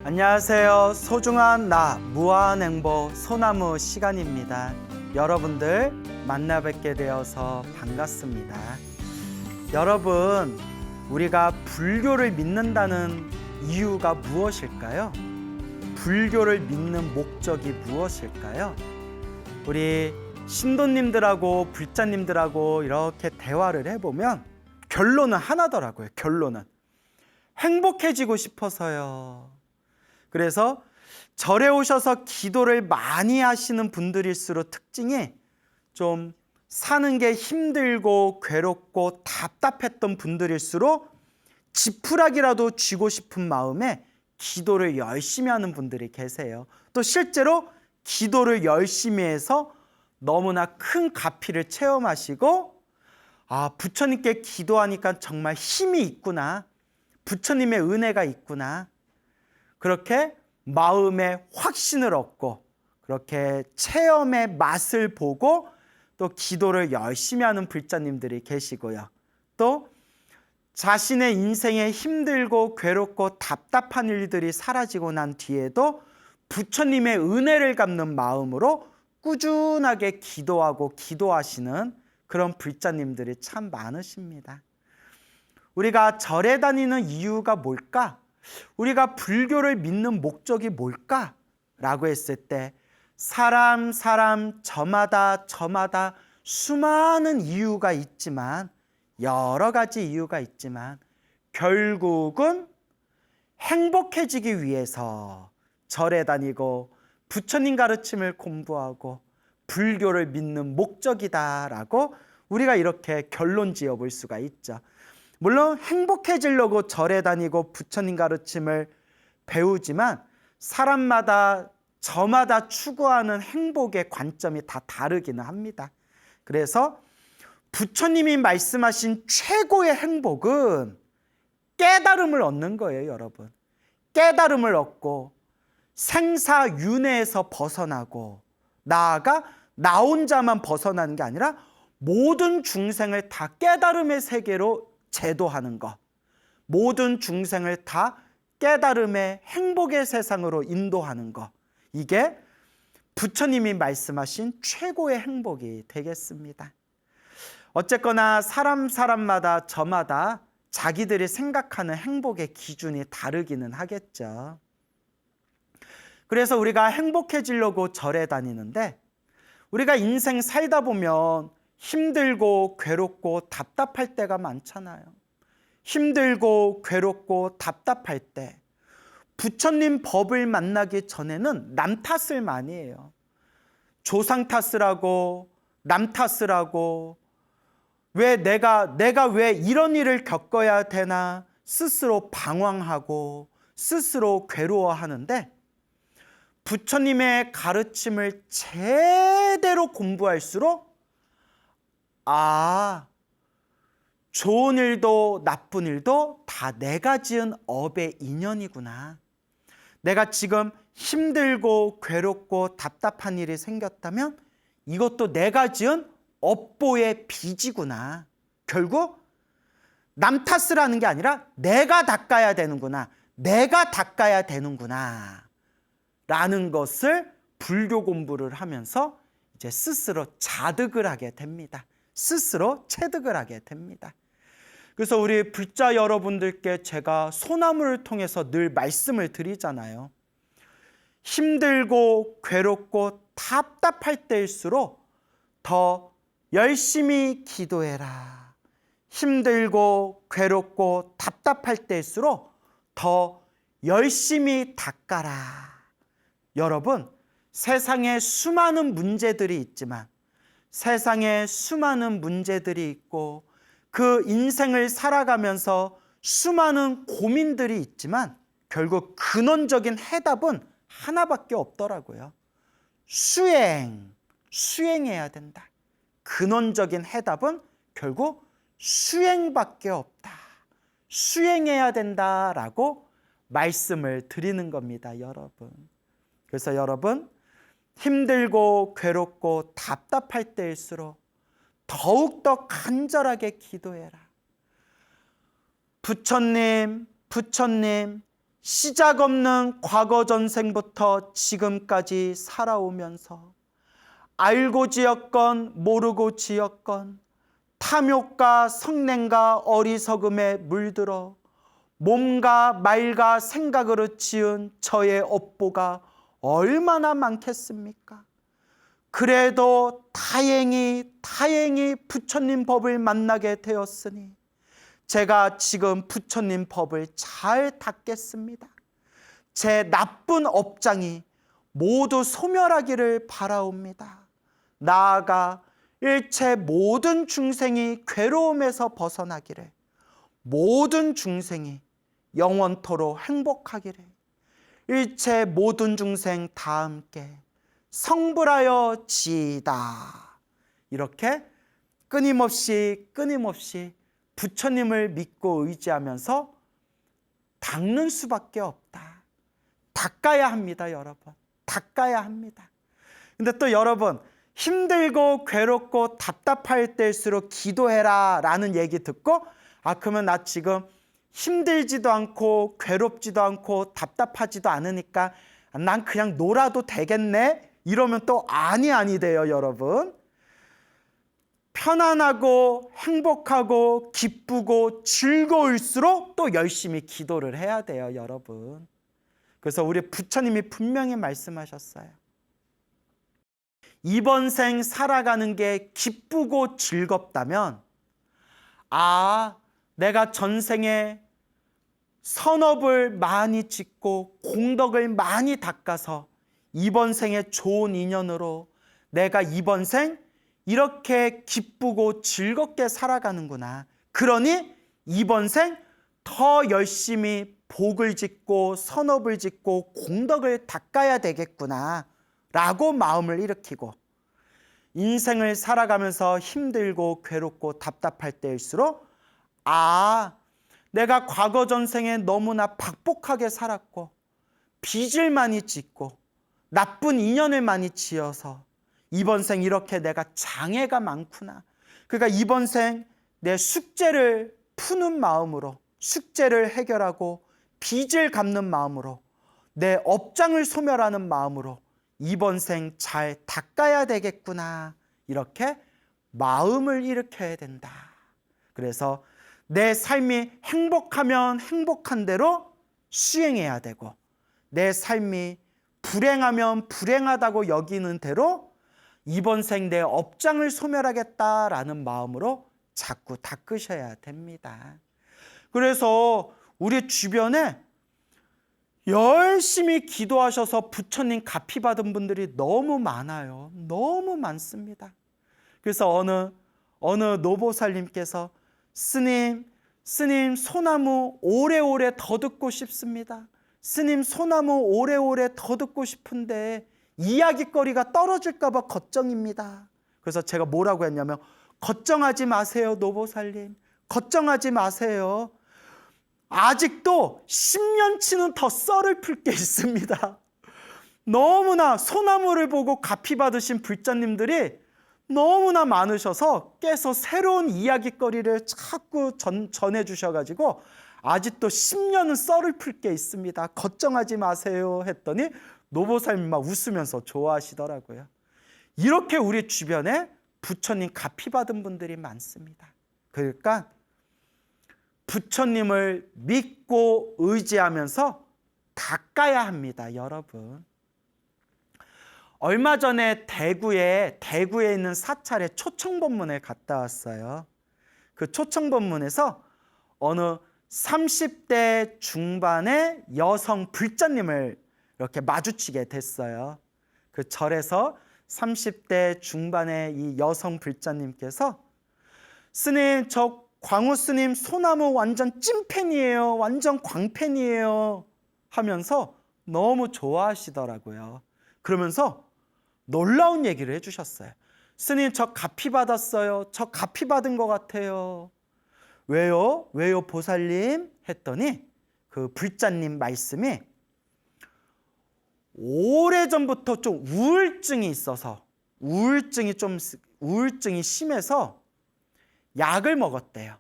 안녕하세요. 소중한 나 무한행복 소나무 시간입니다. 여러분들 만나 뵙게 되어서 반갑습니다. 여러분, 우리가 불교를 믿는다는 이유가 무엇일까요? 불교를 믿는 목적이 무엇일까요? 우리 신도님들하고 불자님들하고 이렇게 대화를 해보면 결론은 하나더라고요. 결론은 행복해지고 싶어서요. 그래서 절에 오셔서 기도를 많이 하시는 분들일수록 특징이 좀 사는 게 힘들고 괴롭고 답답했던 분들일수록 지푸라기라도 쥐고 싶은 마음에 기도를 열심히 하는 분들이 계세요. 또 실제로 기도를 열심히 해서 너무나 큰 가피를 체험하시고, 부처님께 기도하니까 정말 힘이 있구나, 부처님의 은혜가 있구나, 그렇게 마음의 확신을 얻고 그렇게 체험의 맛을 보고 또 기도를 열심히 하는 불자님들이 계시고요. 또 자신의 인생에 힘들고 괴롭고 답답한 일들이 사라지고 난 뒤에도 부처님의 은혜를 갚는 마음으로 꾸준하게 기도하고 기도하시는 그런 불자님들이 참 많으십니다. 우리가 절에 다니는 이유가 뭘까? 우리가 불교를 믿는 목적이 뭘까? 라고 했을 때 사람 저마다 수많은 이유가 있지만, 여러 가지 이유가 있지만 결국은 행복해지기 위해서 절에 다니고 부처님 가르침을 공부하고 불교를 믿는 목적이다라고 우리가 이렇게 결론 지어 볼 수가 있죠. 물론 행복해지려고 절에 다니고 부처님 가르침을 배우지만 사람마다 저마다 추구하는 행복의 관점이 다 다르기는 합니다. 그래서 부처님이 말씀하신 최고의 행복은 깨달음을 얻는 거예요, 여러분. 깨달음을 얻고 생사윤회에서 벗어나고, 나아가 나 혼자만 벗어나는 게 아니라 모든 중생을 다 깨달음의 세계로 제도하는 것, 모든 중생을 다 깨달음의 행복의 세상으로 인도하는 것, 이게 부처님이 말씀하신 최고의 행복이 되겠습니다. 어쨌거나 사람마다 저마다 자기들이 생각하는 행복의 기준이 다르기는 하겠죠. 그래서 우리가 행복해지려고 절에 다니는데, 우리가 인생 살다 보면 힘들고 괴롭고 답답할 때가 많잖아요. 힘들고 괴롭고 답답할 때 부처님 법을 만나기 전에는 남 탓을 많이 해요. 조상 탓을 하고 남 탓을 하고, 왜 내가 왜 이런 일을 겪어야 되나 스스로 방황하고 스스로 괴로워하는데, 부처님의 가르침을 제대로 공부할수록 좋은 일도 나쁜 일도 다 내가 지은 업의 인연이구나. 내가 지금 힘들고 괴롭고 답답한 일이 생겼다면 이것도 내가 지은 업보의 빚이구나. 결국 남 탓을 하는 게 아니라 내가 닦아야 되는구나. 내가 닦아야 되는구나. 라는 것을 불교 공부를 하면서 이제 스스로 자득을 하게 됩니다. 스스로 체득을 하게 됩니다. 그래서 우리 불자 여러분들께 제가 소나무를 통해서 늘 말씀을 드리잖아요. 힘들고 괴롭고 답답할 때일수록 더 열심히 기도해라. 힘들고 괴롭고 답답할 때일수록 더 열심히 닦아라. 여러분, 세상에 수많은 문제들이 있지만, 세상에 수많은 문제들이 있고 그 인생을 살아가면서 수많은 고민들이 있지만 결국 근원적인 해답은 하나밖에 없더라고요. 수행해야 된다. 근원적인 해답은 결국 수행밖에 없다. 수행해야 된다라고 말씀을 드리는 겁니다, 여러분. 그래서 여러분, 힘들고 괴롭고 답답할 때일수록 더욱더 간절하게 기도해라. 부처님, 시작 없는 과거 전생부터 지금까지 살아오면서 알고 지었건 모르고 지었건 탐욕과 성냄과 어리석음에 물들어 몸과 말과 생각으로 지은 저의 업보가 얼마나 많겠습니까? 그래도 다행히 부처님 법을 만나게 되었으니 제가 지금 부처님 법을 잘 닦겠습니다. 제 나쁜 업장이 모두 소멸하기를 바라옵니다. 나아가 일체 모든 중생이 괴로움에서 벗어나기를, 모든 중생이 영원토록 행복하기를, 일체 모든 중생 다 함께 성불하여 지이다. 이렇게 끊임없이 부처님을 믿고 의지하면서 닦는 수밖에 없다. 닦아야 합니다, 여러분. 닦아야 합니다. 근데 또 여러분, 힘들고 괴롭고 답답할 때일수록 기도해라 라는 얘기 듣고, 그러면 나 지금 힘들지도 않고 괴롭지도 않고 답답하지도 않으니까 난 그냥 놀아도 되겠네? 이러면 또 아니 돼요, 여러분. 편안하고 행복하고 기쁘고 즐거울수록 또 열심히 기도를 해야 돼요, 여러분. 그래서 우리 부처님이 분명히 말씀하셨어요. 이번 생 살아가는 게 기쁘고 즐겁다면, 내가 전생에 선업을 많이 짓고 공덕을 많이 닦아서 이번 생에 좋은 인연으로 내가 이번 생 이렇게 기쁘고 즐겁게 살아가는구나. 그러니 이번 생 더 열심히 복을 짓고 선업을 짓고 공덕을 닦아야 되겠구나 라고 마음을 일으키고, 인생을 살아가면서 힘들고 괴롭고 답답할 때일수록 내가 과거 전생에 너무나 박복하게 살았고 빚을 많이 짓고 나쁜 인연을 많이 지어서 이번 생 이렇게 내가 장애가 많구나. 그러니까 이번 생 내 숙제를 푸는 마음으로, 숙제를 해결하고 빚을 갚는 마음으로, 내 업장을 소멸하는 마음으로 이번 생 잘 닦아야 되겠구나. 이렇게 마음을 일으켜야 된다. 그래서 내 삶이 행복하면 행복한 대로 수행해야 되고, 내 삶이 불행하면 불행하다고 여기는 대로 이번 생 내 업장을 소멸하겠다라는 마음으로 자꾸 닦으셔야 됩니다. 그래서 우리 주변에 열심히 기도하셔서 부처님 가피 받은 분들이 너무 많아요. 너무 많습니다. 그래서 어느 노보살님께서 스님 소나무 오래오래 더 듣고 싶습니다. 스님 소나무 오래오래 더 듣고 싶은데 이야기거리가 떨어질까 봐 걱정입니다. 그래서 제가 뭐라고 했냐면, 걱정하지 마세요, 노보살님. 걱정하지 마세요. 아직도 10년치는 더 썰을 풀 게 있습니다. 너무나 소나무를 보고 가피 받으신 불자님들이 너무나 많으셔서 깨서 새로운 이야기거리를 자꾸 전해주셔가지고 아직도 10년은 썰을 풀 게 있습니다. 걱정하지 마세요 했더니 노보살님 막 웃으면서 좋아하시더라고요. 이렇게 우리 주변에 부처님 가피 받은 분들이 많습니다. 그러니까 부처님을 믿고 의지하면서 닦아야 합니다, 여러분. 얼마 전에 대구에 있는 사찰에 초청법문에 갔다 왔어요. 그 초청법문에서 어느 30대 중반의 여성 불자님을 이렇게 마주치게 됐어요. 그 절에서 30대 중반의 이 여성 불자님께서, 스님, 저 광우 스님 소나무 완전 찐팬이에요. 완전 광팬이에요. 하면서 너무 좋아하시더라고요. 그러면서 놀라운 얘기를 해주셨어요. 스님, 저 가피 받았어요. 저 가피 받은 것 같아요. 왜요? 왜요, 보살님? 했더니 그 불자님 말씀이, 오래전부터 좀 우울증이 있어서, 우울증이 심해서 약을 먹었대요.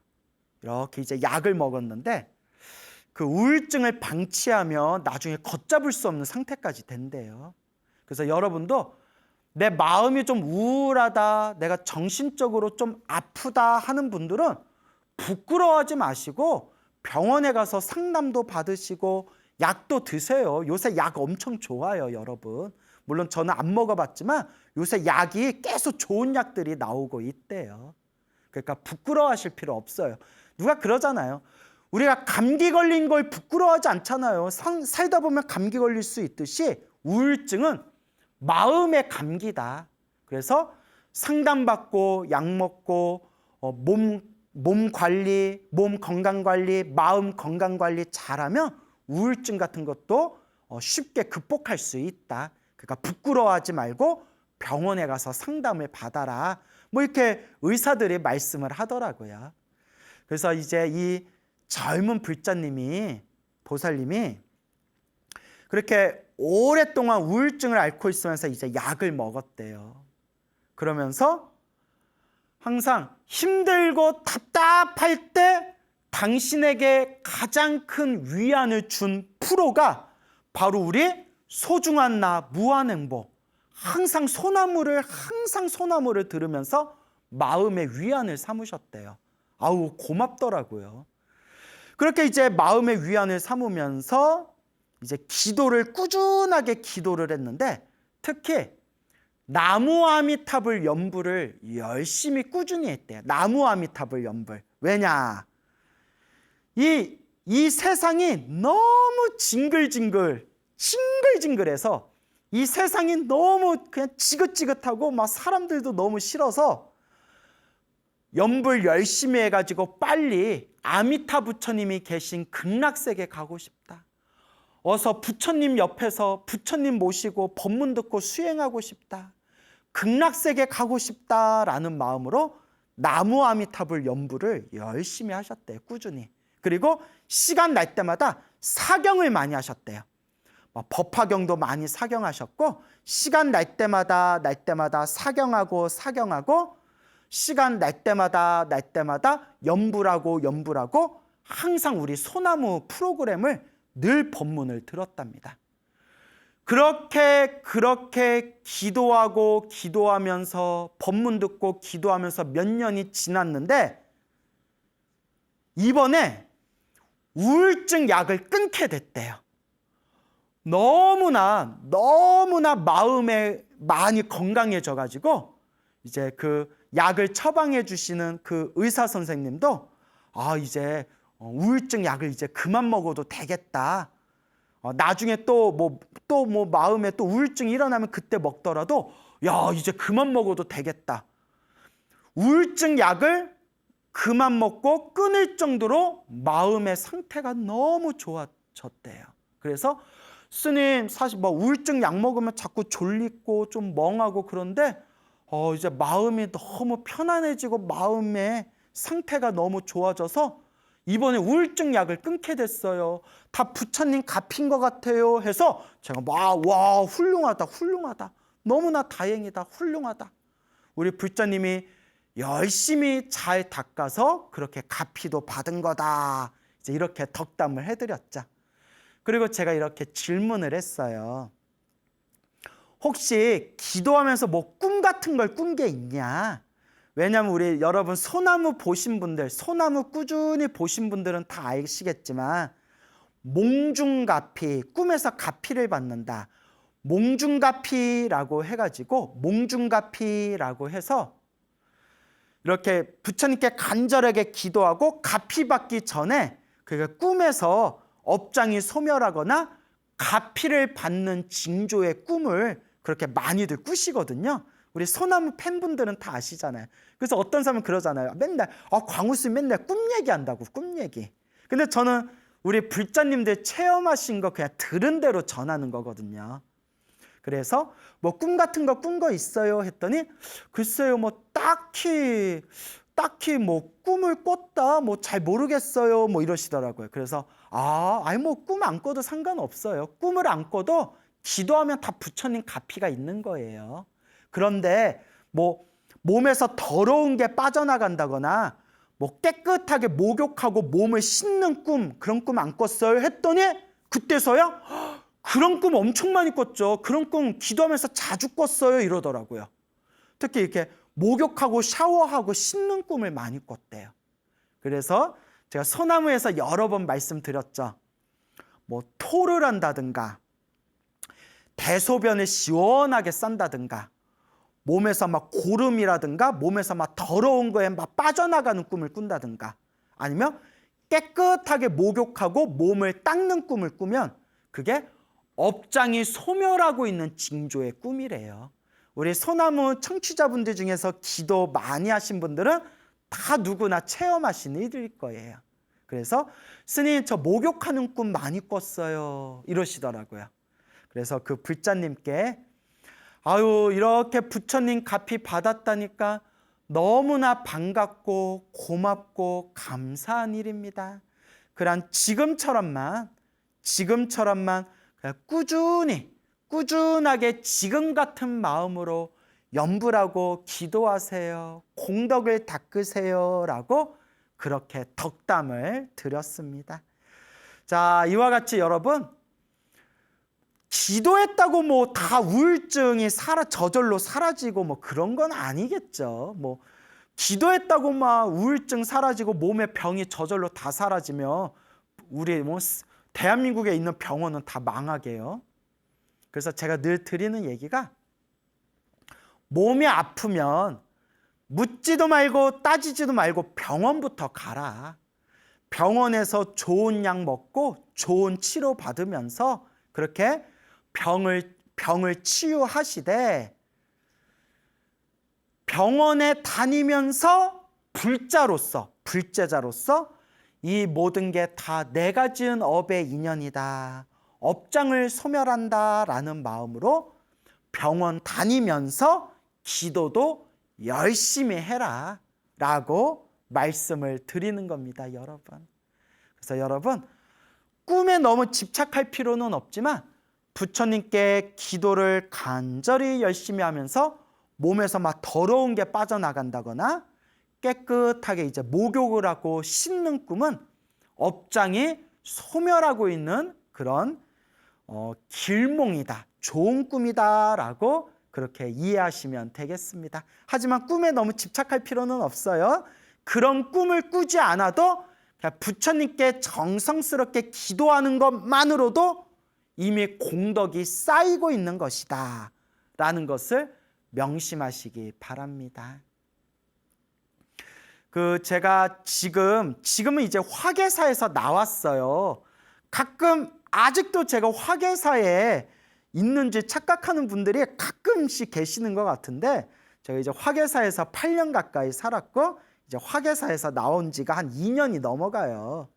이렇게 이제 약을 먹었는데 그 우울증을 방치하면 나중에 걷잡을 수 없는 상태까지 된대요. 그래서 여러분도 내 마음이 좀 우울하다, 내가 정신적으로 좀 아프다 하는 분들은 부끄러워하지 마시고 병원에 가서 상담도 받으시고 약도 드세요. 요새 약 엄청 좋아요, 여러분. 물론 저는 안 먹어봤지만 요새 약이 계속 좋은 약들이 나오고 있대요. 그러니까 부끄러워하실 필요 없어요. 누가 그러잖아요. 우리가 감기 걸린 걸 부끄러워하지 않잖아요. 살다 보면 감기 걸릴 수 있듯이 우울증은 마음의 감기다. 그래서 상담받고 약 먹고 몸 관리, 몸 건강 관리, 마음 건강 관리 잘하면 우울증 같은 것도 쉽게 극복할 수 있다. 그러니까 부끄러워하지 말고 병원에 가서 상담을 받아라. 뭐 이렇게 의사들이 말씀을 하더라고요. 그래서 이제 이 젊은 불자님이, 보살님이 그렇게 오랫동안 우울증을 앓고 있으면서 이제 약을 먹었대요. 그러면서 항상 힘들고 답답할 때 당신에게 가장 큰 위안을 준 프로가 바로 우리 소중한 나 무한행복. 항상 소나무를 들으면서 마음의 위안을 삼으셨대요. 아우, 고맙더라고요. 그렇게 이제 마음의 위안을 삼으면서 이제 꾸준하게 기도를 했는데, 특히 나무 아미타불 연불을 열심히 꾸준히 했대요. 나무 아미타불 연불. 왜냐? 이 세상이 너무 징글징글해서 이 세상이 너무 그냥 지긋지긋하고 막 사람들도 너무 싫어서 연불 열심히 해가지고 빨리 아미타 부처님이 계신 극락세계 가고 싶다. 어서 부처님 옆에서 부처님 모시고 법문 듣고 수행하고 싶다. 극락세계 가고 싶다라는 마음으로 나무 아미타불 연불을 열심히 하셨대요. 꾸준히. 그리고 시간 날 때마다 사경을 많이 하셨대요. 법화경도 많이 사경하셨고, 시간 날 때마다 사경하고 시간 날 때마다 연불하고 항상 우리 소나무 프로그램을 늘 법문을 들었답니다. 그렇게 기도하면서 법문 듣고 기도하면서 몇 년이 지났는데, 이번에 우울증 약을 끊게 됐대요. 너무나 마음에 많이 건강해져 가지고 이제 그 약을 처방해 주시는 그 의사 선생님도 이제 우울증 약을 이제 그만 먹어도 되겠다. 나중에 또 마음에 또 우울증이 일어나면 그때 먹더라도 이제 그만 먹어도 되겠다. 우울증 약을 그만 먹고 끊을 정도로 마음의 상태가 너무 좋아졌대요. 그래서 스님, 사실 우울증 약 먹으면 자꾸 졸리고 좀 멍하고 그런데 이제 마음이 너무 편안해지고 마음의 상태가 너무 좋아져서 이번에 우울증 약을 끊게 됐어요. 다 부처님 갚인 것 같아요 해서 제가 와 훌륭하다. 너무나 다행이다. 훌륭하다. 우리 불자님이 열심히 잘 닦아서 그렇게 갚이도 받은 거다. 이제 이렇게 덕담을 해드렸죠. 그리고 제가 이렇게 질문을 했어요. 혹시 기도하면서 꿈 같은 걸 꾼 게 있냐? 왜냐하면 우리 여러분 소나무 보신 분들, 소나무 꾸준히 보신 분들은 다 아시겠지만 몽중가피, 꿈에서 가피를 받는다. 몽중가피라고 해서 이렇게 부처님께 간절하게 기도하고 가피 받기 전에 꿈에서 업장이 소멸하거나 가피를 받는 징조의 꿈을 그렇게 많이들 꾸시거든요. 우리 소나무 팬분들은 다 아시잖아요. 그래서 어떤 사람은 그러잖아요. 맨날 광우스님 맨날 꿈 얘기한다고, 꿈 얘기. 근데 저는 우리 불자님들 체험하신 거 그냥 들은 대로 전하는 거거든요. 그래서 꿈 같은 거 꾼 거 있어요 했더니 글쎄요, 딱히 꿈을 꿨다 잘 모르겠어요 이러시더라고요. 그래서 꿈 안 꿔도 상관없어요. 꿈을 안 꿔도 기도하면 다 부처님 가피가 있는 거예요. 그런데 몸에서 더러운 게 빠져나간다거나 뭐 깨끗하게 목욕하고 몸을 씻는 꿈, 그런 꿈 안 꿨어요? 했더니 그때서야 그런 꿈 엄청 많이 꿨죠. 그런 꿈 기도하면서 자주 꿨어요. 이러더라고요. 특히 이렇게 목욕하고 샤워하고 씻는 꿈을 많이 꿨대요. 그래서 제가 소나무에서 여러 번 말씀드렸죠. 뭐 토를 한다든가 대소변을 시원하게 싼다든가 몸에서 막 고름이라든가 몸에서 막 더러운 거에 막 빠져나가는 꿈을 꾼다든가 아니면 깨끗하게 목욕하고 몸을 닦는 꿈을 꾸면 그게 업장이 소멸하고 있는 징조의 꿈이래요. 우리 소나무 청취자분들 중에서 기도 많이 하신 분들은 다 누구나 체험하시는 일일 거예요. 그래서 스님 저 목욕하는 꿈 많이 꿨어요 이러시더라고요. 그래서 그 불자님께 아유 이렇게 부처님 가피 받았다니까 너무나 반갑고 고맙고 감사한 일입니다. 그냥 지금처럼만 그냥 꾸준하게 지금 같은 마음으로 염불하고 기도하세요. 공덕을 닦으세요. 라고 그렇게 덕담을 드렸습니다. 자, 이와 같이 여러분 기도했다고 뭐 다 우울증이 저절로 사라지고 뭐 그런 건 아니겠죠. 뭐 기도했다고 막 우울증 사라지고 몸의 병이 저절로 다 사라지면 우리 뭐 대한민국에 있는 병원은 다 망하게요. 그래서 제가 늘 드리는 얘기가 몸이 아프면 묻지도 말고 따지지도 말고 병원부터 가라. 병원에서 좋은 약 먹고 좋은 치료 받으면서 그렇게 병을 치유하시되 병원에 다니면서 불제자로서 이 모든 게 다 내가 지은 업의 인연이다. 업장을 소멸한다라는 마음으로 병원 다니면서 기도도 열심히 해라 라고 말씀을 드리는 겁니다, 여러분. 그래서 여러분 꿈에 너무 집착할 필요는 없지만 부처님께 기도를 간절히 열심히 하면서 몸에서 막 더러운 게 빠져나간다거나 깨끗하게 이제 목욕을 하고 씻는 꿈은 업장이 소멸하고 있는 그런 길몽이다, 좋은 꿈이다 라고 그렇게 이해하시면 되겠습니다. 하지만 꿈에 너무 집착할 필요는 없어요. 그런 꿈을 꾸지 않아도 그냥 부처님께 정성스럽게 기도하는 것만으로도 이미 공덕이 쌓이고 있는 것이다 라는 것을 명심하시기 바랍니다. 제가 지금은 이제 화계사에서 나왔어요. 가끔 아직도 제가 화계사에 있는지 착각하는 분들이 가끔씩 계시는 것 같은데 제가 이제 화계사에서 8년 가까이 살았고 이제 화계사에서 나온 지가 한 2년이 넘어가요.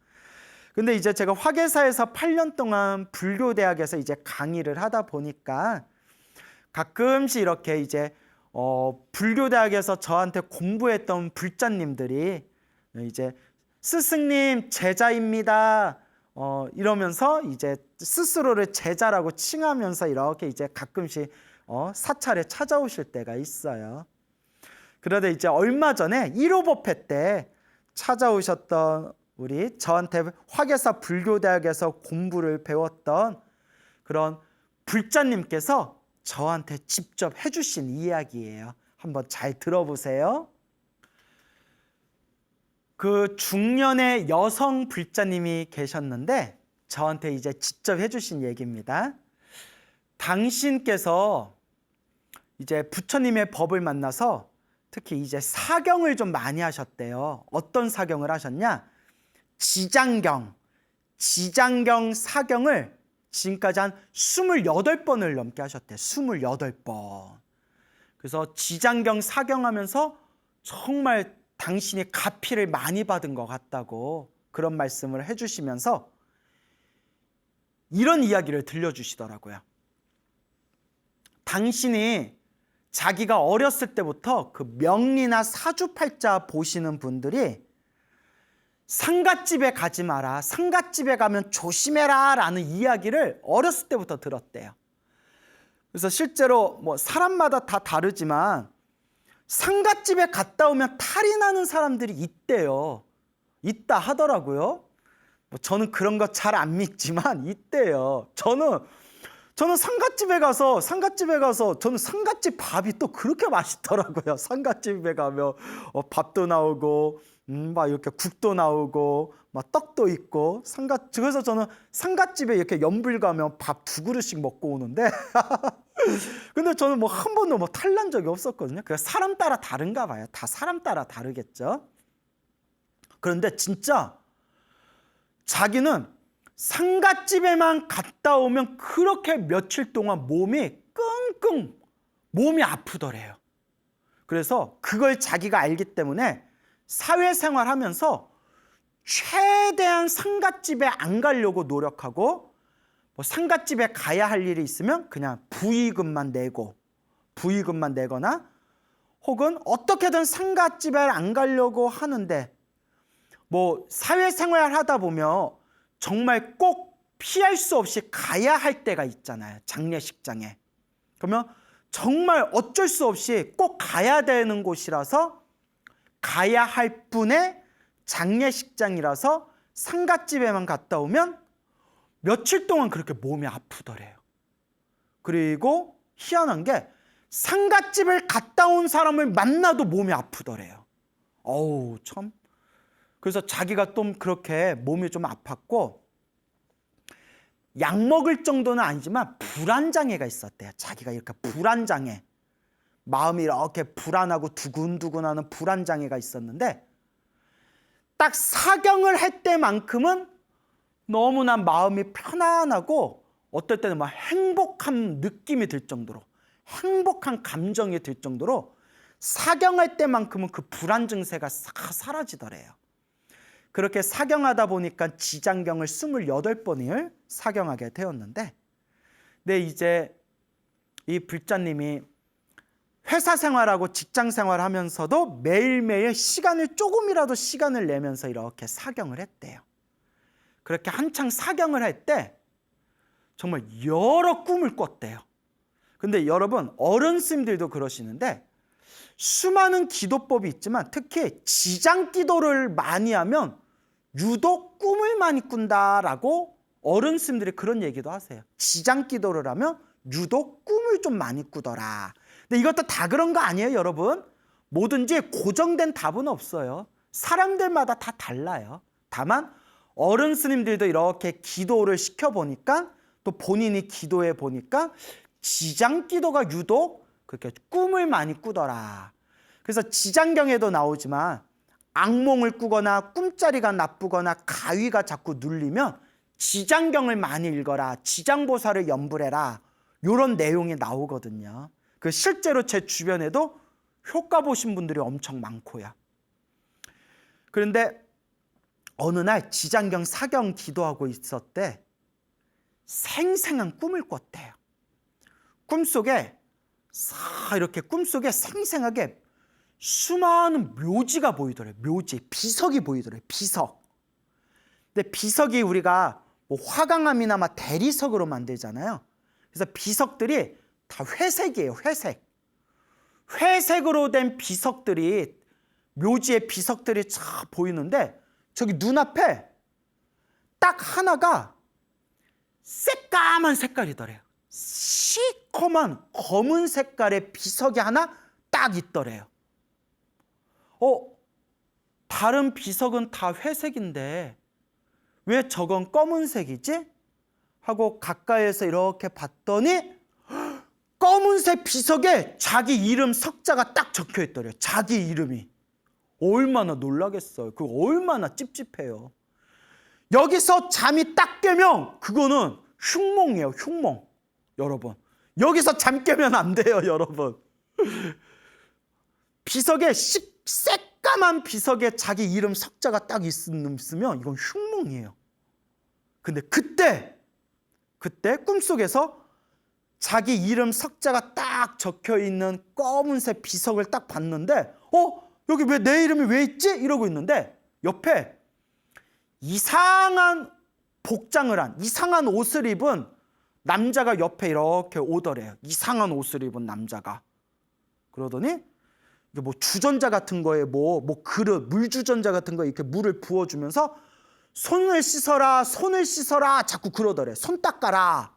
근데 이제 제가 화계사에서 8년 동안 불교대학에서 이제 강의를 하다 보니까 가끔씩 이렇게 이제 불교대학에서 저한테 공부했던 불자님들이 이제 스승님 제자입니다. 이러면서 이제 스스로를 제자라고 칭하면서 이렇게 이제 가끔씩 사찰에 찾아오실 때가 있어요. 그러다 이제 얼마 전에 1호 법회 때 찾아오셨던 저한테 화계사 불교대학에서 공부를 배웠던 그런 불자님께서 저한테 직접 해주신 이야기예요. 한번 잘 들어보세요. 그 중년의 여성 불자님이 계셨는데 저한테 이제 직접 해주신 얘기입니다. 당신께서 이제 부처님의 법을 만나서 특히 이제 사경을 좀 많이 하셨대요. 어떤 사경을 하셨냐? 지장경 사경을 지금까지 한 28번을 넘게 하셨대. 28번. 그래서 지장경 사경하면서 정말 당신이 가피를 많이 받은 것 같다고 그런 말씀을 해주시면서 이런 이야기를 들려주시더라고요. 당신이 자기가 어렸을 때부터 그 명리나 사주팔자 보시는 분들이 상갓집에 가지 마라, 상갓집에 가면 조심해라 라는 이야기를 어렸을 때부터 들었대요. 그래서 실제로 뭐 사람마다 다 다르지만 상갓집에 갔다 오면 탈이 나는 사람들이 있대요. 있다 하더라고요. 뭐 저는 그런 거 잘 안 믿지만 있대요. 저는 상갓집에 가서 저는 상갓집 밥이 또 그렇게 맛있더라고요. 상갓집에 가면 밥도 나오고 막 이렇게 국도 나오고 막 떡도 있고 그래서 저는 상갓집에 이렇게 연불 가면 밥 2그릇씩 먹고 오는데 근데 저는 뭐 한 번도 뭐 탈난 적이 없었거든요. 그래서 사람 따라 다른가 봐요. 다 사람 따라 다르겠죠. 그런데 진짜 자기는 상갓집에만 갔다 오면 그렇게 며칠 동안 몸이 아프더래요. 그래서 그걸 자기가 알기 때문에 사회생활하면서 최대한 상갓집에 안 가려고 노력하고, 뭐 상갓집에 가야 할 일이 있으면 그냥 부의금만 내거나, 혹은 어떻게든 상갓집에 안 가려고 하는데, 뭐 사회생활 하다 보면 정말 꼭 피할 수 없이 가야 할 때가 있잖아요. 장례식장에. 그러면 정말 어쩔 수 없이 꼭 가야 되는 곳이라서, 가야 할 분의 장례식장이라서 상갓집에만 갔다 오면 며칠 동안 그렇게 몸이 아프더래요. 그리고 희한한 게 상갓집을 갔다 온 사람을 만나도 몸이 아프더래요. 어우, 참. 그래서 자기가 좀 그렇게 몸이 좀 아팠고, 약 먹을 정도는 아니지만 불안장애가 있었대요. 자기가 이렇게 불안장애, 마음이 이렇게 불안하고 두근두근하는 불안장애가 있었는데, 딱 사경을 할 때만큼은 너무나 마음이 편안하고, 어떨 때는 막 행복한 느낌이 들 정도로, 행복한 감정이 들 정도로 사경할 때만큼은 그 불안 증세가 싹 사라지더래요. 그렇게 사경하다 보니까 지장경을 28번을 사경하게 되었는데, 근데 이제 이 불자님이 회사 생활하고 직장 생활하면서도 매일매일 조금이라도 시간을 내면서 이렇게 사경을 했대요. 그렇게 한창 사경을 할 때 정말 여러 꿈을 꿨대요. 근데 여러분, 어른 스님들도 그러시는데, 수많은 기도법이 있지만 특히 지장 기도를 많이 하면 유독 꿈을 많이 꾼다라고 어른 스님들이 그런 얘기도 하세요. 지장 기도를 하면 유독 꿈을 좀 많이 꾸더라. 근데 이것도 다 그런 거 아니에요, 여러분. 뭐든지 고정된 답은 없어요. 사람들마다 다 달라요. 다만 어른 스님들도 이렇게 기도를 시켜보니까, 또 본인이 기도해 보니까 지장 기도가 유독 그렇게 꿈을 많이 꾸더라. 그래서 지장경에도 나오지만 악몽을 꾸거나 꿈자리가 나쁘거나 가위가 자꾸 눌리면 지장경을 많이 읽어라, 지장보살을 염불해라, 이런 내용이 나오거든요. 그 실제로 제 주변에도 효과 보신 분들이 엄청 많고요. 그런데 어느 날 지장경 사경 기도하고 있었대 생생한 꿈을 꿨대요. 꿈속에 이렇게 꿈속에 생생하게 수많은 묘지가 보이더래요. 묘지, 비석이 보이더래요. 비석. 근데 비석이 우리가 뭐 화강암이나 막 대리석으로 만들잖아요. 그래서 비석들이 다 회색이에요. 회색으로 된 비석들이, 묘지의 비석들이 쫙 보이는데, 저기 눈앞에 딱 하나가 새까만 색깔이더래요. 시커먼 검은 색깔의 비석이 하나 딱 있더래요. 다른 비석은 다 회색인데 왜 저건 검은색이지? 하고 가까이에서 이렇게 봤더니 검은색 비석에 자기 이름 석자가 딱 적혀 있더래요. 자기 이름이. 얼마나 놀라겠어요. 그거 얼마나 찝찝해요. 여기서 잠이 딱 깨면 그거는 흉몽이에요. 흉몽. 여러분, 여기서 잠 깨면 안 돼요. 여러분, 비석에 새까만 비석에 자기 이름 석자가 딱 있으면 이건 흉몽이에요. 근데 그때 꿈속에서 자기 이름 석자가 딱 적혀 있는 검은색 비석을 딱 봤는데, 여기 왜 내 이름이 왜 있지? 이러고 있는데 옆에 이상한 복장을 한, 이상한 옷을 입은 남자가 옆에 이렇게 오더래요. 이상한 옷을 입은 남자가. 그러더니 이게 뭐 주전자 같은 거에 뭐 그릇, 물 주전자 같은 거에 이렇게 물을 부어주면서 손을 씻어라, 손을 씻어라 자꾸 그러더래. 손 닦아라.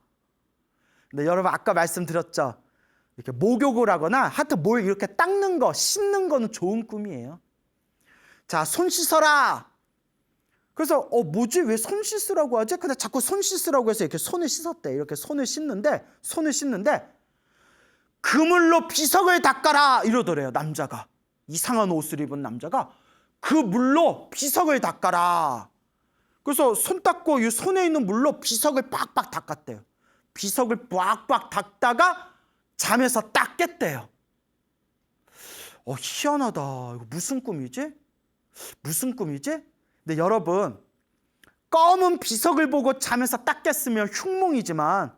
근데 여러분 아까 말씀드렸죠. 이렇게 목욕을 하거나 하여튼 뭘 이렇게 닦는 거, 씻는 거는 좋은 꿈이에요. 자, 손 씻어라. 그래서 뭐지? 왜 손 씻으라고 하지? 근데 자꾸 손 씻으라고 해서 이렇게 손을 씻었대. 이렇게 손을 씻는데 그물로 비석을 닦아라 이러더래요. 남자가. 이상한 옷을 입은 남자가 그 물로 비석을 닦아라. 그래서 손 닦고 이 손에 있는 물로 비석을 빡빡 닦았대요. 비석을 빡빡 닦다가 잠에서 딱 깼대요. 희한하다. 이거 무슨 꿈이지? 무슨 꿈이지? 근데 여러분, 검은 비석을 보고 잠에서 딱 깼으면 흉몽이지만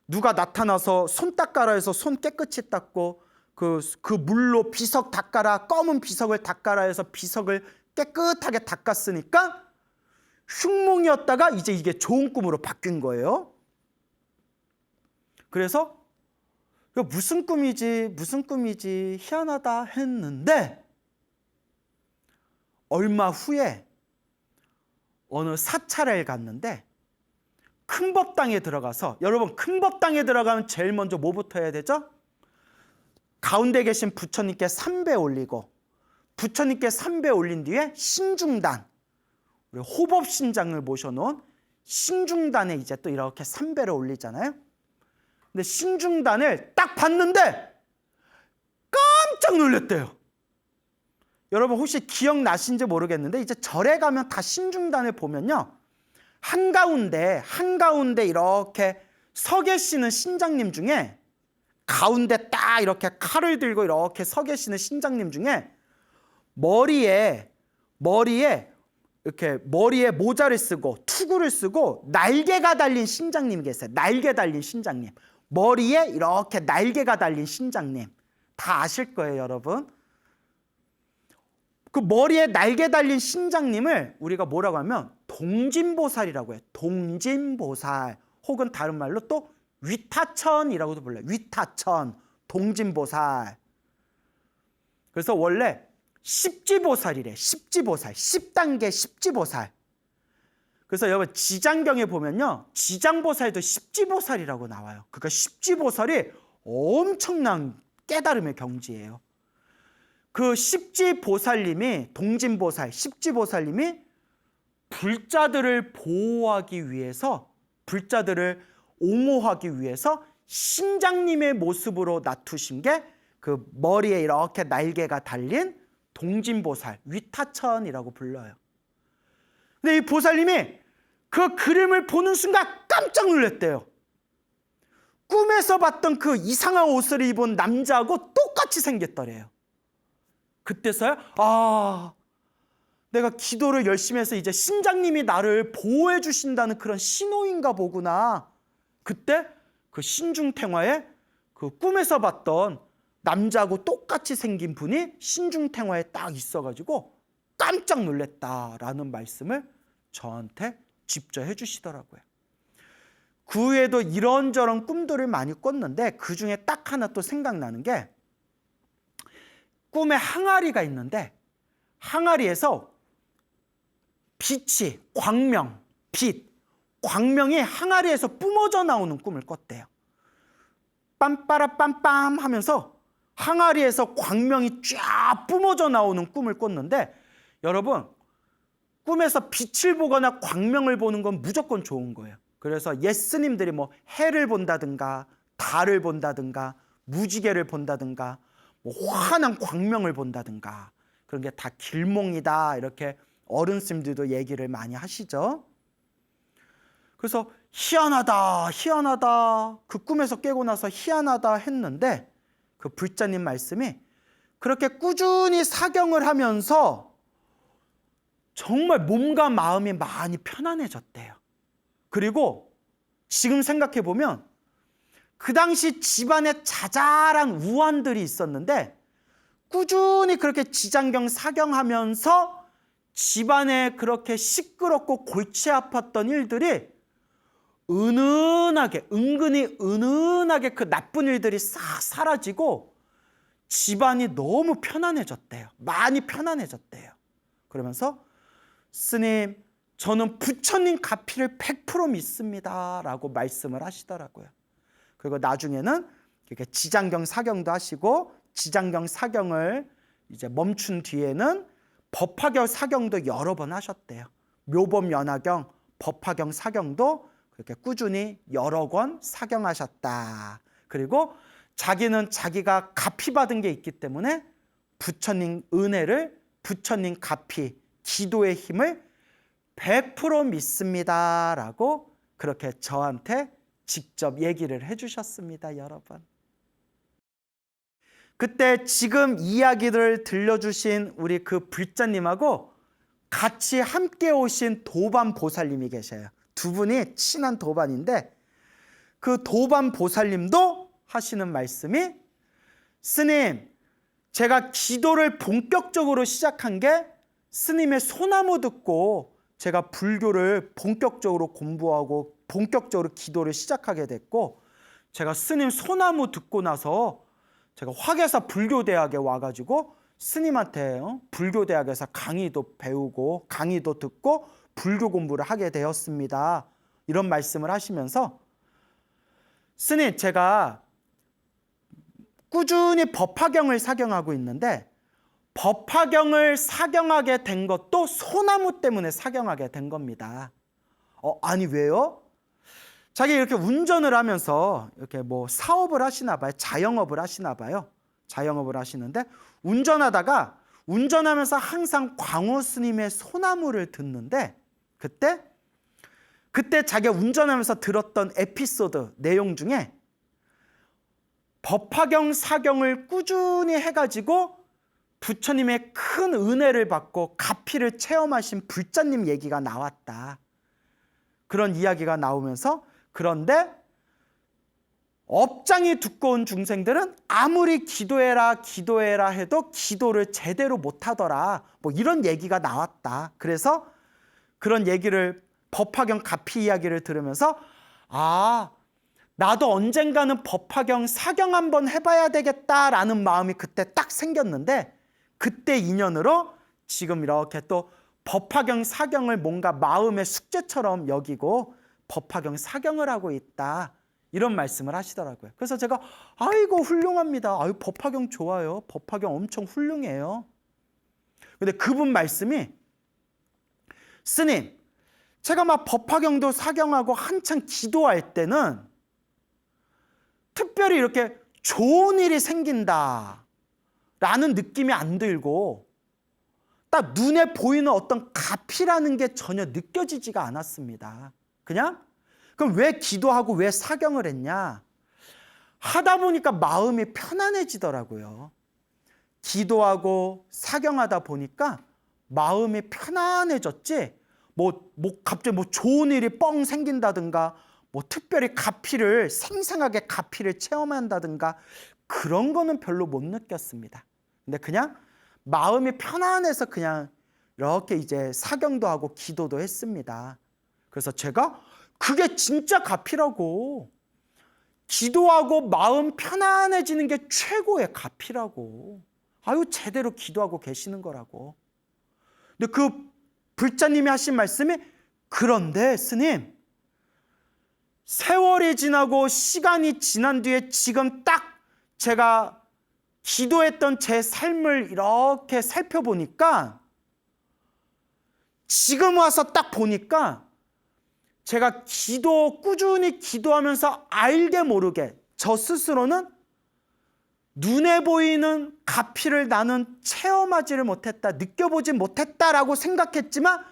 누가 나타나서 손 닦아라 해서 손 깨끗이 닦고 그 물로 비석 닦아라, 검은 비석을 닦아라 해서 비석을 깨끗하게 닦았으니까 흉몽이었다가 이제 이게 좋은 꿈으로 바뀐 거예요. 그래서 무슨 꿈이지 희한하다 했는데 얼마 후에 어느 사찰을 갔는데 큰 법당에 들어가서, 여러분 큰 법당에 들어가면 제일 먼저 뭐부터 해야 되죠? 가운데 계신 부처님께 삼배 올리고, 부처님께 삼배 올린 뒤에 신중단, 우리 호법신장을 모셔놓은 신중단에 이제 또 이렇게 삼배를 올리잖아요. 근데 신중단을 딱 봤는데 깜짝 놀랐대요. 여러분 혹시 기억나신지 모르겠는데 이제 절에 가면 다 신중단을 보면요, 한가운데 이렇게 서 계시는 신장님 중에, 가운데 딱 이렇게 칼을 들고 이렇게 서 계시는 신장님 중에 머리에 이렇게 머리에 모자를 쓰고 투구를 쓰고 날개가 달린 신장님이 계세요. 날개 달린 신장님. 머리에 이렇게 날개가 달린 신장님. 다 아실 거예요, 여러분. 그 머리에 날개 달린 신장님을 우리가 뭐라고 하면 동진보살이라고 해요. 동진보살. 혹은 다른 말로 또 위타천이라고도 불러요. 위타천, 동진보살. 그래서 원래 십지보살이래. 십지보살. 10단계 십지보살. 그래서 여러분 지장경에 보면요, 지장보살도 십지보살이라고 나와요. 그러니까 십지보살이 엄청난 깨달음의 경지예요. 그 십지보살님이, 동진보살, 십지보살님이 불자들을 보호하기 위해서, 불자들을 옹호하기 위해서 신장님의 모습으로 나투신 게 그 머리에 이렇게 날개가 달린 동진보살, 위타천이라고 불러요. 근데 이 보살님이 그 그림을 보는 순간 깜짝 놀랐대요. 꿈에서 봤던 그 이상한 옷을 입은 남자하고 똑같이 생겼더래요. 그때서야 내가 기도를 열심히 해서 이제 신장님이 나를 보호해 주신다는 그런 신호인가 보구나. 그때 그 신중탱화에 그 꿈에서 봤던 남자하고 똑같이 생긴 분이 신중탱화에 딱 있어가지고 깜짝 놀랐다라는 말씀을 저한테 직접 해주시더라고요. 그 후에도 이런저런 꿈들을 많이 꿨는데 그 중에 딱 하나 또 생각나는 게, 꿈에 항아리가 있는데 항아리에서 빛이, 광명, 광명이 항아리에서 뿜어져 나오는 꿈을 꿨대요. 빰빠라 빰빰 하면서 항아리에서 광명이 쫙 뿜어져 나오는 꿈을 꿨는데, 여러분 꿈에서 빛을 보거나 광명을 보는 건 무조건 좋은 거예요. 그래서 예스님들이 뭐 해를 본다든가 달을 본다든가 무지개를 본다든가 뭐 환한 광명을 본다든가 그런 게 다 길몽이다, 이렇게 어른스님들도 얘기를 많이 하시죠. 그래서 희한하다 그 꿈에서 깨고 나서 희한하다 했는데 그 불자님 말씀이 그렇게 꾸준히 사경을 하면서 정말 몸과 마음이 많이 편안해졌대요. 그리고 지금 생각해 보면 그 당시 집안에 자잘한 우환들이 있었는데 꾸준히 그렇게 지장경 사경하면서 집안에 그렇게 시끄럽고 골치 아팠던 일들이 은은하게, 은근히 은은하게 그 나쁜 일들이 싹 사라지고 집안이 너무 편안해졌대요. 많이 편안해졌대요. 그러면서 스님, 저는 부처님 가피를 100% 믿습니다 라고 말씀을 하시더라고요. 그리고 나중에는 이렇게 지장경 사경도 하시고, 지장경 사경을 이제 멈춘 뒤에는 법화경 사경도 여러 번 하셨대요. 묘법 연화경, 법화경 사경도 그렇게 꾸준히 여러 권 사경하셨다. 그리고 자기는 자기가 가피 받은 게 있기 때문에 부처님 은혜를, 부처님 가피, 기도의 힘을 100% 믿습니다 라고 그렇게 저한테 직접 얘기를 해주셨습니다, 여러분. 그때 지금 이야기를 들려주신 우리 그 불자님하고 같이 함께 오신 도반 보살님이 계셔요. 두 분이 친한 도반인데, 그 도반 보살님도 하시는 말씀이, 스님, 제가 기도를 본격적으로 시작한 게 스님의 소나무 듣고 제가 불교를 본격적으로 공부하고 본격적으로 기도를 시작하게 됐고, 제가 스님 소나무 듣고 나서 제가 화계사 불교대학에 와가지고 스님한테 불교대학에서 강의도 배우고 강의도 듣고 불교 공부를 하게 되었습니다. 이런 말씀을 하시면서, 스님, 제가 꾸준히 법화경을 사경하고 있는데 법화경을 사경하게 된 것도 소나무 때문에 사경하게 된 겁니다. 아니 왜요? 자기 이렇게 운전을 하면서 이렇게 뭐 사업을 하시나 봐요. 자영업을 하시나 봐요. 자영업을 하시는데 운전하면서 항상 광호 스님의 소나무를 듣는데, 그때 자기가 운전하면서 들었던 에피소드 내용 중에 법화경 사경을 꾸준히 해가지고 부처님의 큰 은혜를 받고 가피를 체험하신 불자님 얘기가 나왔다. 그런 이야기가 나오면서, 그런데 업장이 두꺼운 중생들은 아무리 기도해라 해도 기도를 제대로 못하더라, 뭐 이런 얘기가 나왔다. 그래서 그런 얘기를, 법화경 가피 이야기를 들으면서, 나도 언젠가는 법화경 사경 한번 해봐야 되겠다라는 마음이 그때 딱 생겼는데, 그때 인연으로 지금 이렇게 또 법화경 사경을 뭔가 마음의 숙제처럼 여기고 법화경 사경을 하고 있다, 이런 말씀을 하시더라고요. 그래서 제가 아이고 훌륭합니다. 법화경 좋아요. 법화경 엄청 훌륭해요. 근데 그분 말씀이, 스님, 제가 막 법화경도 사경하고 한창 기도할 때는 특별히 이렇게 좋은 일이 생긴다 라는 느낌이 안 들고, 딱 눈에 보이는 어떤 가피라는 게 전혀 느껴지지가 않았습니다. 그럼 왜 기도하고 왜 사경을 했냐? 하다 보니까 마음이 편안해지더라고요. 기도하고 사경하다 보니까 마음이 편안해졌지, 갑자기 좋은 일이 뻥 생긴다든가, 특별히 생생하게 가피를 체험한다든가, 그런 거는 별로 못 느꼈습니다. 근데 그냥 마음이 편안해서 그냥 이렇게 이제 사경도 하고 기도도 했습니다. 그래서 제가 그게 진짜 가피라고, 기도하고 마음 편안해지는 게 최고의 가피라고, 제대로 기도하고 계시는 거라고. 근데 그 불자님이 하신 말씀이, 그런데 스님, 세월이 지나고 시간이 지난 뒤에 지금 딱 제가 기도했던 제 삶을 이렇게 살펴보니까, 지금 와서 딱 보니까 제가 꾸준히 기도하면서 알게 모르게 저 스스로는 눈에 보이는 가피를 나는 체험하지를 못했다, 느껴보지 못했다라고 생각했지만,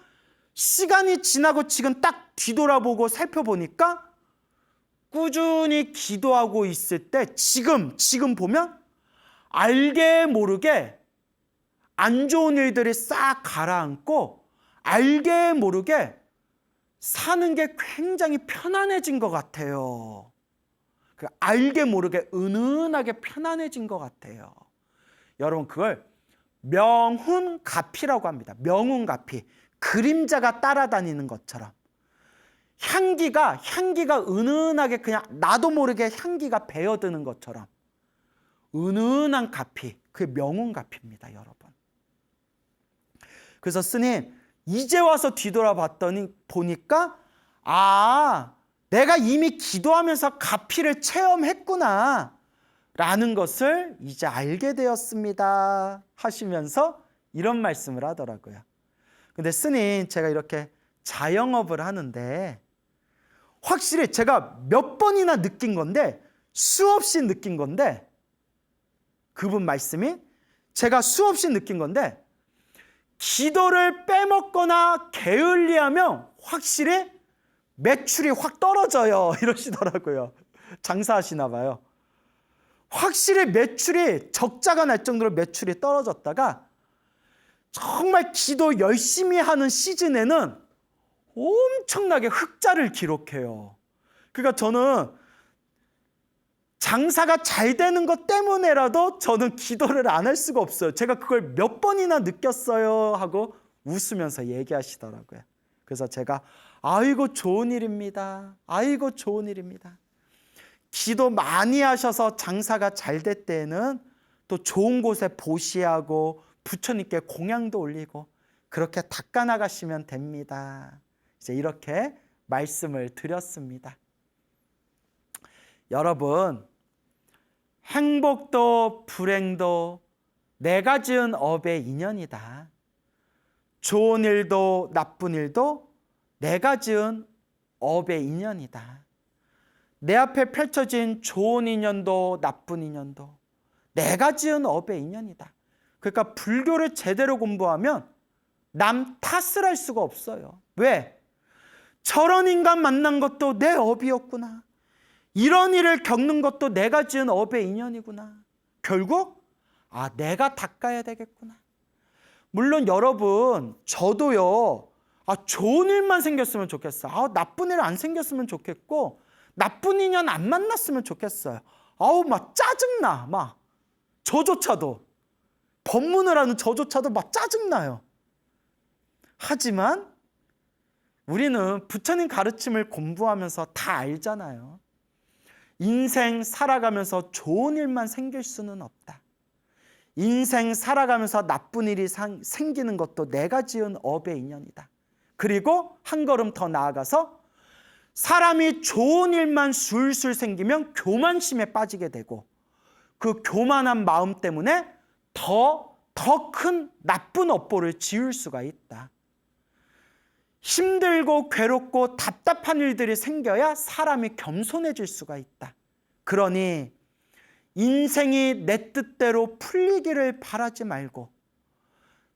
시간이 지나고 지금 딱 뒤돌아보고 살펴보니까 꾸준히 기도하고 있을 때 지금 보면 알게 모르게 안 좋은 일들이 싹 가라앉고, 알게 모르게 사는 게 굉장히 편안해진 것 같아요. 알게 모르게 은은하게 편안해진 것 같아요. 여러분, 그걸 명훈가피라고 합니다. 명훈가피. 그림자가 따라다니는 것처럼 향기가 은은하게 그냥 나도 모르게 향기가 배어드는 것처럼 은은한 가피, 그게 명운가피입니다, 여러분. 그래서 스님, 이제 와서 뒤돌아봤더니 보니까 내가 이미 기도하면서 가피를 체험했구나 라는 것을 이제 알게 되었습니다 하시면서 이런 말씀을 하더라고요. 근데 스님, 제가 이렇게 자영업을 하는데 확실히 제가 몇 번이나 느낀 건데, 수없이 느낀 건데, 그분 말씀이 제가 수없이 느낀 건데, 기도를 빼먹거나 게을리하면 확실히 매출이 확 떨어져요 이러시더라고요. 장사하시나 봐요. 확실히 매출이 적자가 날 정도로 매출이 떨어졌다가 정말 기도 열심히 하는 시즌에는 엄청나게 흑자를 기록해요. 그러니까 저는 장사가 잘 되는 것 때문에라도 저는 기도를 안 할 수가 없어요. 제가 그걸 몇 번이나 느꼈어요 하고 웃으면서 얘기하시더라고요. 그래서 제가 아이고 좋은 일입니다. 아이고 좋은 일입니다. 기도 많이 하셔서 장사가 잘 될 때는 또 좋은 곳에 보시하고 부처님께 공양도 올리고 그렇게 닦아나가시면 됩니다. 이제 이렇게 말씀을 드렸습니다. 여러분, 행복도 불행도 내가 지은 업의 인연이다. 좋은 일도 나쁜 일도 내가 지은 업의 인연이다. 내 앞에 펼쳐진 좋은 인연도 나쁜 인연도 내가 지은 업의 인연이다. 그러니까 불교를 제대로 공부하면 남 탓을 할 수가 없어요. 왜? 저런 인간 만난 것도 내 업이었구나. 이런 일을 겪는 것도 내가 지은 업의 인연이구나. 결국 내가 닦아야 되겠구나. 물론 여러분, 저도요, 좋은 일만 생겼으면 좋겠어요. 나쁜 일 안 생겼으면 좋겠고 나쁜 인연 안 만났으면 좋겠어요. 막 짜증나. 막 저조차도, 법문을 하는 저조차도 막 짜증나요. 하지만 우리는 부처님 가르침을 공부하면서 다 알잖아요. 인생 살아가면서 좋은 일만 생길 수는 없다. 인생 살아가면서 나쁜 일이 생기는 것도 내가 지은 업의 인연이다. 그리고 한 걸음 더 나아가서 사람이 좋은 일만 술술 생기면 교만심에 빠지게 되고 그 교만한 마음 때문에 더 큰 나쁜 업보를 지을 수가 있다. 힘들고 괴롭고 답답한 일들이 생겨야 사람이 겸손해질 수가 있다. 그러니 인생이 내 뜻대로 풀리기를 바라지 말고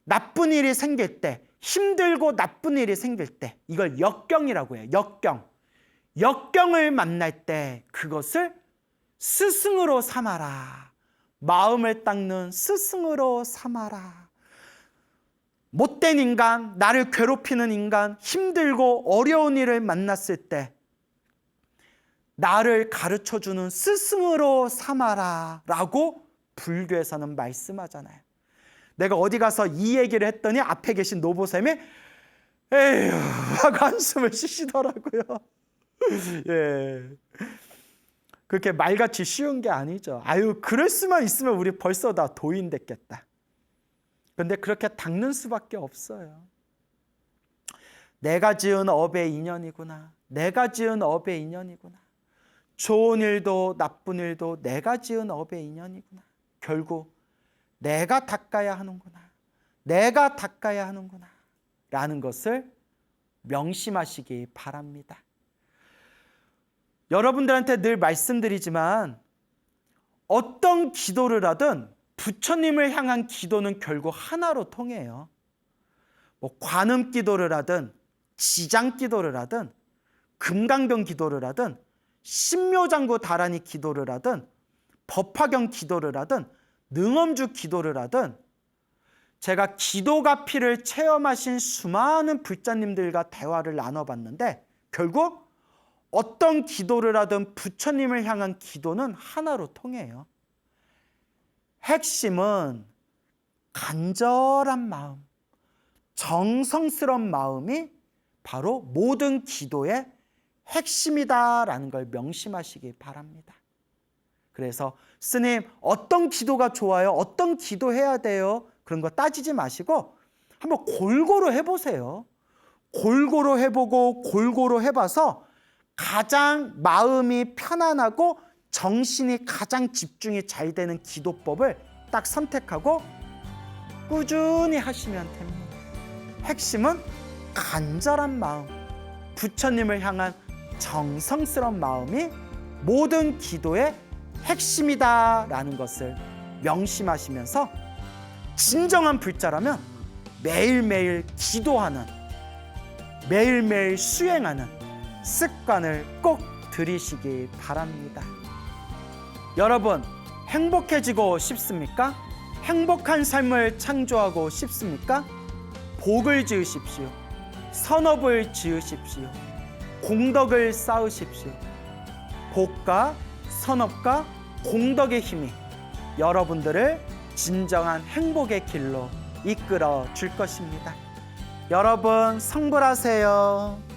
나쁜 일이 생길 때, 힘들고 나쁜 일이 생길 때, 이걸 역경이라고 해요. 역경을 만날 때 그것을 스승으로 삼아라. 마음을 닦는 스승으로 삼아라. 못된 인간, 나를 괴롭히는 인간, 힘들고 어려운 일을 만났을 때 나를 가르쳐주는 스승으로 삼아라 라고 불교에서는 말씀하잖아요. 내가 어디 가서 이 얘기를 했더니 앞에 계신 노보쌤이 에휴 하고 한숨을 쉬시더라고요. 예. 그렇게 말같이 쉬운 게 아니죠. 그럴 수만 있으면 우리 벌써 다 도인 됐겠다. 그런데 그렇게 닦는 수밖에 없어요. 내가 지은 업의 인연이구나. 내가 지은 업의 인연이구나. 좋은 일도 나쁜 일도 내가 지은 업의 인연이구나. 결국 내가 닦아야 하는구나. 내가 닦아야 하는구나. 라는 것을 명심하시기 바랍니다. 여러분들한테 늘 말씀드리지만 어떤 기도를 하든 부처님을 향한 기도는 결국 하나로 통해요. 관음 기도를 하든 지장 기도를 하든 금강경 기도를 하든 신묘장구 다라니 기도를 하든 법화경 기도를 하든 능엄주 기도를 하든 제가 기도가피를 체험하신 수많은 불자님들과 대화를 나눠봤는데 결국 어떤 기도를 하든 부처님을 향한 기도는 하나로 통해요. 핵심은 간절한 마음, 정성스러운 마음이 바로 모든 기도의 핵심이다라는 걸 명심하시기 바랍니다. 그래서 스님 어떤 기도가 좋아요? 어떤 기도해야 돼요? 그런 거 따지지 마시고 한번 골고루 해보세요. 골고루 해보고 골고루 해봐서 가장 마음이 편안하고 정신이 가장 집중이 잘 되는 기도법을 딱 선택하고 꾸준히 하시면 됩니다. 핵심은 간절한 마음, 부처님을 향한 정성스러운 마음이 모든 기도의 핵심이다라는 것을 명심하시면서 진정한 불자라면 매일매일 기도하는, 매일매일 수행하는 습관을 꼭 들이시기 바랍니다. 여러분, 행복해지고 싶습니까? 행복한 삶을 창조하고 싶습니까? 복을 지으십시오. 선업을 지으십시오. 공덕을 쌓으십시오. 복과 선업과 공덕의 힘이 여러분들을 진정한 행복의 길로 이끌어 줄 것입니다. 여러분, 성불하세요.